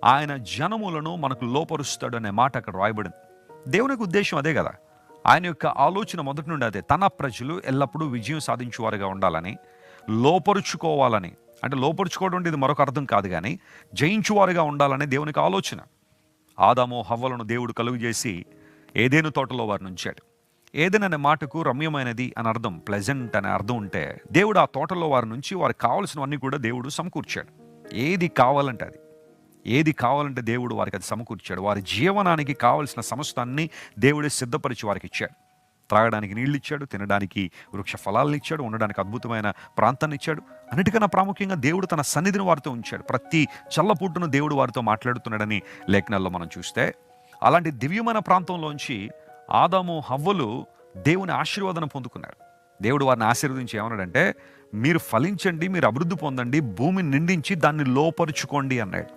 ఆయన జనములను మనకు లోపరుస్తాడు అనే మాట అక్కడ రాయబడింది. దేవునికి ఉద్దేశం అదే కదా. ఆయన యొక్క ఆలోచన మొదటి నుండి అదే. తన ప్రజలు ఎల్లప్పుడూ విజయం సాధించేవారుగా ఉండాలని, లోపరుచుకోవాలని. అంటే లోపరుచుకోవడం అంటే ఇది మరొక అర్థం కాదు, కానీ జయించువారుగా ఉండాలని దేవునికి ఆలోచన. ఆదాము హవ్వలను దేవుడు కలుగు చేసి ఏదేను తోటలో వారిని ఉంచాడు. ఏదైనా అనే మాటకు రమ్యమైనది అని అర్థం, ప్లెజెంట్ అనే అర్థం ఉంటే, దేవుడు ఆ తోటలో వారి నుంచి వారికి కావలసినవన్నీ కూడా దేవుడు సమకూర్చాడు. ఏది కావాలంటే దేవుడు వారికి అది సమకూర్చాడు. వారి జీవనానికి కావలసిన సమస్తాన్ని దేవుడే సిద్ధపరిచి వారికి ఇచ్చాడు. త్రాగడానికి నీళ్ళు ఇచ్చాడు, తినడానికి వృక్ష ఫలాలను ఇచ్చాడు, ఉండడానికి అద్భుతమైన ప్రాంతాన్ని ఇచ్చాడు. అన్నిటికన్నా ప్రాముఖ్యంగా దేవుడు తన సన్నిధిని వారితో ఉంచాడు. ప్రతి చల్లపూటను దేవుడు వారితో మాట్లాడుతున్నాడని లేఖనాల్లో మనం చూస్తే, అలాంటి దివ్యమైన ప్రాంతంలోంచి ఆదాము హవ్వలు దేవుని ఆశీర్వాదం పొందుకున్నారు. దేవుడు వారిని ఆశీర్వదించి ఏమన్నాడంటే, మీరు ఫలించండి, మీరు అభివృద్ధి పొందండి, భూమిని నిండించి దాన్ని లోపరుచుకోండి అన్నాడు.